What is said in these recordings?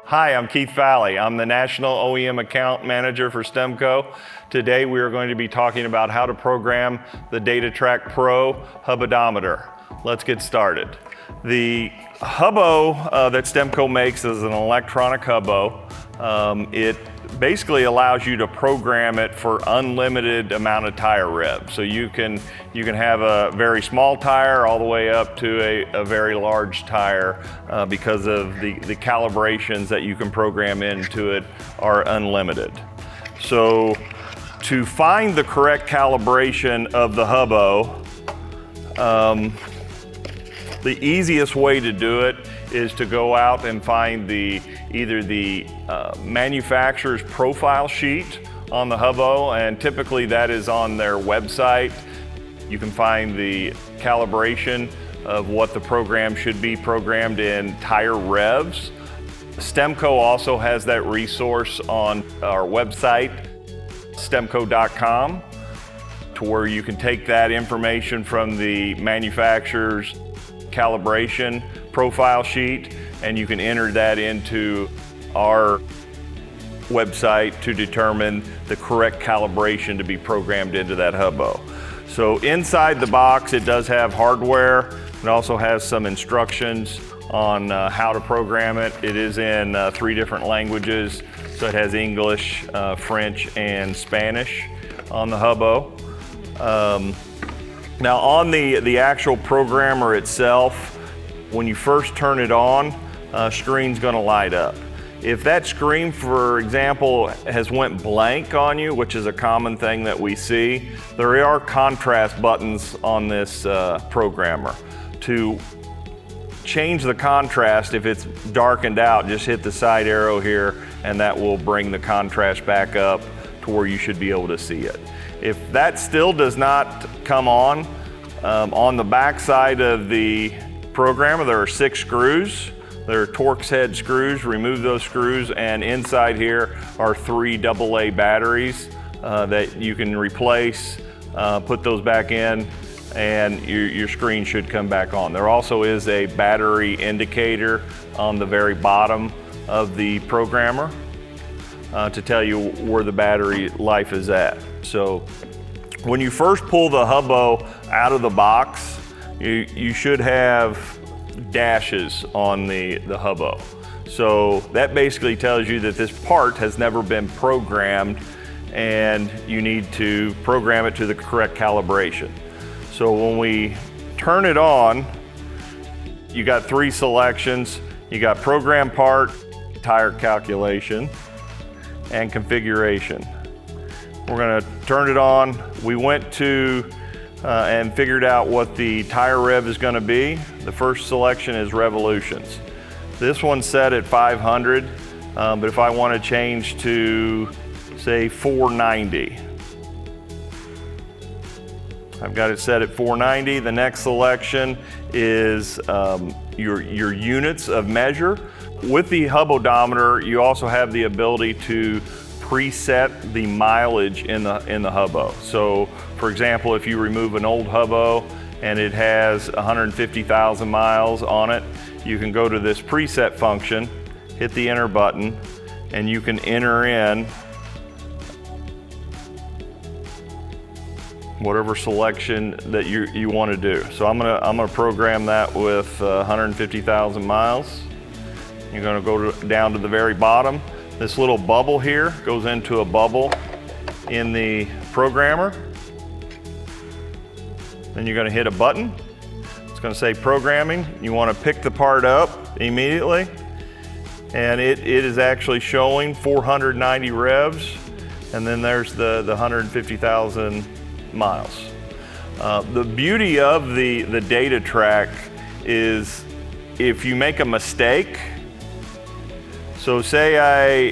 Hi, I'm Keith Fally. I'm the National OEM Account Manager for STEMCO. Today we are going to be talking about how to program the DataTrac Pro Hubodometer. Let's get started. The HUBO that STEMCO makes is an electronic HUBO. It basically allows you to program it for unlimited amount of tire rev. So you can have a very small tire all the way up to a very large tire because of the calibrations that you can program into it are unlimited. So to find the correct calibration of the HUBO, the easiest way to do it is to go out and find either the manufacturer's profile sheet on the HUBO, and typically that is on their website. You can find the calibration of what the program should be programmed in tire revs. STEMCO also has that resource on our website, STEMCO.com, to where you can take that information from the manufacturer's calibration profile sheet and you can enter that into our website to determine the correct calibration to be programmed into that HUBO. So inside the box it does have hardware. It also has some instructions on how to program it. It is in 3 different languages, so it has English, French, and Spanish on the HUBO. Now on the actual programmer itself, when you first turn it on, screen's gonna light up. If that screen, for example, has went blank on you, which is a common thing that we see, there are contrast buttons on this programmer. To change the contrast, if it's darkened out, just hit the side arrow here and that will bring the contrast back up to where you should be able to see it. If that still does not come on the back side of the programmer, there are 6 screws. There are Torx head screws. Remove those screws, and inside here are 3 AA batteries that you can replace, put those back in, and your screen should come back on. There also is a battery indicator on the very bottom of the programmer to tell you where the battery life is at. So when you first pull the HUBO out of the box, you should have dashes on the HUBO. So that basically tells you that this part has never been programmed and you need to program it to the correct calibration. So when we turn it on, you got 3 selections. You got program part, tire calculation, and configuration. We're gonna turn it on. We went to and figured out what the tire rev is gonna be. The first selection is revolutions. This one's set at 500, but if I wanna change to, say, 490, I've got it set at 490. The next selection is your units of measure. With the Hubodometer, you also have the ability to preset the mileage in the HUBO. So for example, if you remove an old HUBO and it has 150,000 miles on it, you can go to this preset function, hit the enter button, and you can enter in whatever selection that you want to do. So I'm gonna program that with 150,000 miles. You're gonna go down to the very bottom. This little bubble here goes into a bubble in the programmer. Then you're gonna hit a button. It's gonna say programming. You wanna pick the part up immediately. And it is actually showing 490 revs. And then there's the 150,000 miles. The beauty of the DataTrac is if you make a mistake, so say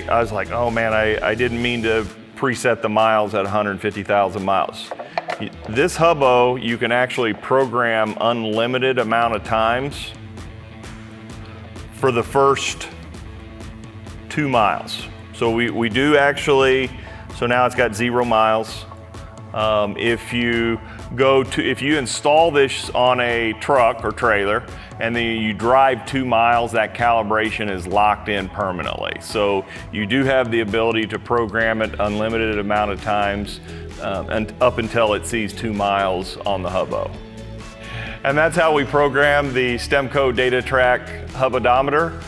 I was like, oh man, I didn't mean to preset the miles at 150,000 miles. This HUBO, you can actually program unlimited amount of times for the first 2 miles. So we do actually, so now it's got 0 miles. If you if you install this on a truck or trailer and then you drive 2 miles, that calibration is locked in permanently. So you do have the ability to program it unlimited amount of times and up until it sees 2 miles on the HUBO. And that's how we program the STEMCO DataTrac Hubodometer.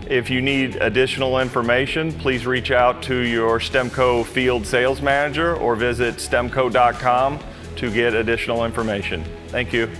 If you need additional information, please reach out to your STEMCO field sales manager or visit stemco.com to get additional information. Thank you.